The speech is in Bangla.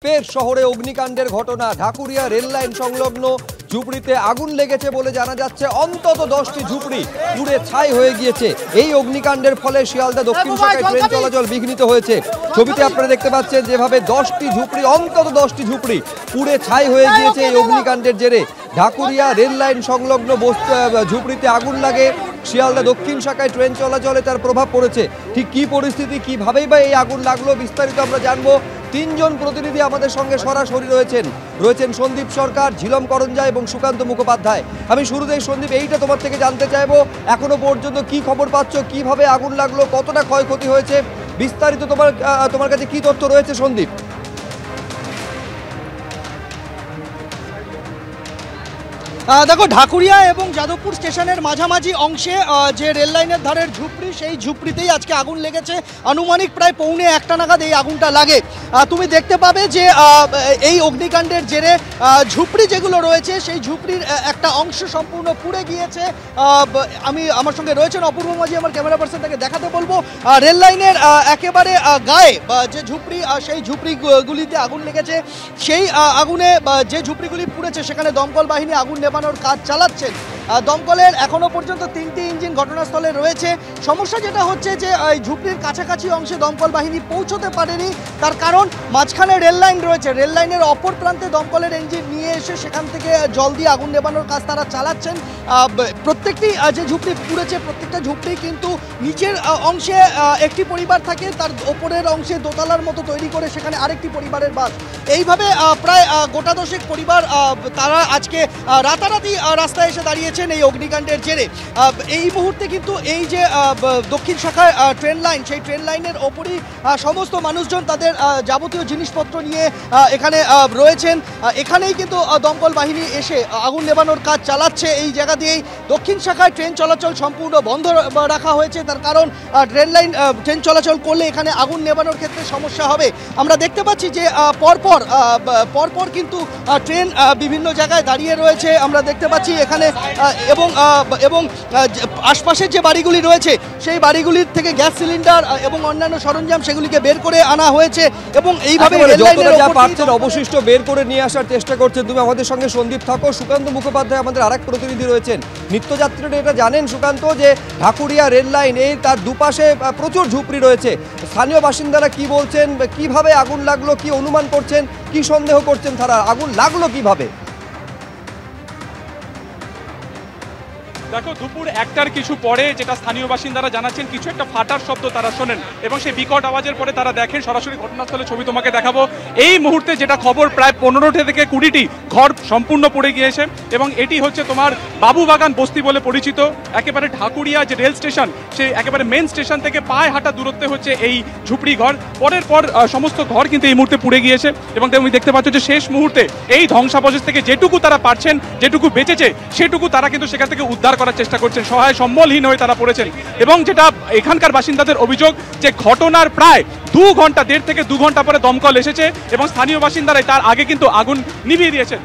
ফের শহরে অগ্নিকাণ্ডের ঘটনা। ঢাকুরিয়া রেল লাইন সংলগ্ন ঝুপড়িতে আগুন লেগেছে বলে জানা যাচ্ছে। অন্তত 10টি ঝুপড়ি পুড়ে ছাই হয়ে গিয়েছে। এই অগ্নিকাণ্ডের ফলে শিয়ালদা দক্ষিণ শাখায় ট্রেন চলাচল বিঘ্নিত হয়েছে। ছবিতে আপনারা দেখতে পাচ্ছেন যেভাবে 10টি ঝুপড়ি, অন্তত 10টি ঝুপড়ি পুড়ে ছাই হয়ে গিয়েছে এই অগ্নিকাণ্ডের জেরে। ঢাকুরিয়া রেল লাইন সংলগ্ন ঝুপড়িতে আগুন লাগে। শিয়ালদা দক্ষিণ শাখায় ট্রেন চলাচলে তার প্রভাব পড়েছে। ঠিক কি পরিস্থিতি, কিভাবেই বা এই আগুন লাগলো, বিস্তারিত আমরা জানবো। তিনজন প্রতিনিধি আমাদের সঙ্গে সরাসরি রয়েছেন সন্দীপ সরকার, ঝিলম করঞ্জা এবং সুকান্ত মুখোপাধ্যায়। আমি শুরুতেই সন্দীপ, এইটা তোমার থেকে জানতে চাইবো, এখনো পর্যন্ত কি খবর পাচ্ছ, কিভাবে আগুন লাগলো, কতটা ক্ষয়ক্ষতি হয়েছে, বিস্তারিত তোমার কাছে কি তথ্য রয়েছে সন্দীপ? দেখো, ঢাকুরিয়া এবং যাদবপুর স্টেশনের মাঝামাঝি অংশে যে রেল লাইনের ধারের ঝুপড়ি, সেই ঝুপড়িতেই আজকে আগুন লেগেছে। আনুমানিক প্রায় 1:45 নাগাদ এই আগুনটা লাগে। তুমি দেখতে পাবে যে এই অগ্নিকাণ্ডের জেরে ঝুপড়ি যেগুলো রয়েছে সেই ঝুপড়ির একটা অংশ সম্পূর্ণ পুড়ে গিয়েছে। আমার সঙ্গে রয়েছেন অপূর্ব মাঝি, আমার ক্যামেরা পার্সন, তাকে দেখাতে বলবো। রেল লাইনের একেবারে গায়ে যে ঝুপড়ি, সেই ঝুপড়িগুলিতে আগুন লেগেছে। সেই আগুনে যে ঝুপড়িগুলি পুড়েছে সেখানে দমকল বাহিনী আগুন নেভানোর কাজ চালাচ্ছেন। দমকলের এখনো পর্যন্ত 3টি ইঞ্জিন ঘটনাস্থলে রয়েছে। সমস্যা যেটা হচ্ছে যে এই ঝুপড়ির কাছাকাছি অংশে দমকল বাহিনী পৌঁছতে পারেনি। তার কারণ মাঝখানে রেল লাইন রয়েছে, রেল লাইনের অপর প্রান্তে দমকলের ইঞ্জিন নিয়ে এসে সেখান থেকে জল দিয়ে আগুন নেভানোর কাজ তারা চালাচ্ছেন। প্রত্যেকটি যে ঝুপড়ি পুড়েছে, প্রত্যেকটা ঝুপড়ি কিন্তু নিচের অংশে একটি পরিবার থাকে, তার ওপরের অংশে দোতলার মতো তৈরি করে সেখানে আরেকটি পরিবারের বাস। এইভাবে প্রায় গোটা দশেক পরিবার তারা আজকে রাতারাতি রাস্তায় এসে দাঁড়িয়েছেন এই অগ্নিকাণ্ডের জেরে। এই মুহূর্তে কিন্তু এই যে দক্ষিণ শাখায় ট্রেন লাইন, সেই ট্রেন লাইনের ওপরই সমস্ত মানুষজন তাদের যাবতীয় জিনিসপত্র নিয়ে এখানে রয়েছেন। এখানেই কিন্তু দমকল বাহিনী এসে আগুন নেভানোর কাজ চালাচ্ছে। এই জায়গা দিয়েই দক্ষিণ শাখায় ট্রেন চলাচল সম্পূর্ণ বন্ধ রাখা হয়েছে। তার কারণ ট্রেন চলাচল করলে এখানে আগুন নেভানোর ক্ষেত্রে সমস্যা হবে। আমরা দেখতে পাচ্ছি যে পরপর কিন্তু ট্রেন বিভিন্ন জায়গায় দাঁড়িয়ে রয়েছে। আমরা দেখতে পাচ্ছি এখানে এবং আশপাশের যে বাড়িগুলি রয়েছে সেই বাড়িগুলির থেকে গ্যাস সিলিন্ডার এবং অন্যান্য সরঞ্জাম সেগুলিকে বের করে আনা হয়েছে এবং এইভাবে যা পাচ্ছেন অবশিষ্ট বের করে নিয়ে আসার চেষ্টা করছেন। তুমি আমাদের সঙ্গে সন্দীপ থাকো। সুকান্ত মুখোপাধ্যায় আমাদের আরেক প্রতিনিধি রয়েছেন। নিত্যযাত্রীরা এটা জানেন সুকান্ত যে ঢাকুরিয়া রেল লাইন, এই তার দুপাশে প্রচুর ঝুপড়ি রয়েছে। স্থানীয় বাসিন্দারা কি বলছেন, কিভাবে আগুন লাগলো, কি অনুমান করছেন, কি সন্দেহ করছেন তারা, আগুন লাগলো কিভাবে? দেখো, দুপুর 1টার কিছু পরে যেটা স্থানীয় বাসিন্দারা জানাচ্ছেন, কিছু একটা ফাটার শব্দ তারা শোনেন এবং সেই বিকট আওয়াজের পরে তারা দেখেন। সরাসরি ঘটনাস্থলে ছবি তোমাকে দেখাবো। এই মুহূর্তে যেটা খবর, প্রায় 15 থেকে 20টি ঘর সম্পূর্ণ পড়ে গিয়েছে এবং এটি হচ্ছে তোমার বাবুবাগান বস্তি বলে পরিচিত। একেবারে ঢাকুরিয়া যে রেল স্টেশন, সেই একেবারে মেন স্টেশন থেকে পায়ে হাঁটা দূরত্বে হচ্ছে এই ঝুপড়ি ঘর। পরের পর সমস্ত ঘর কিন্তু এই মুহূর্তে পুড়ে গিয়েছে এবং তুমি দেখতে পাচ্ছ যে শেষ মুহূর্তে এই ধ্বংসাবশেষ থেকে যেটুকু তারা পারছেন, যেটুকু বেঁচেছে, সেটুকু তারা কিন্তু সেখান থেকে উদ্ধার করার চেষ্টা করছেন। সহায় সম্বলহীন হয়ে তারা পড়েছেন এবং যেটা এখানকার বাসিন্দাদের অভিযোগ যে ঘটনার প্রায় 1.5 থেকে 2 ঘন্টা পরে দমকল এসেছে এবং স্থানীয় বাসিন্দারাই তার আগে কিন্তু আগুন নিভিয়ে দিয়েছেন।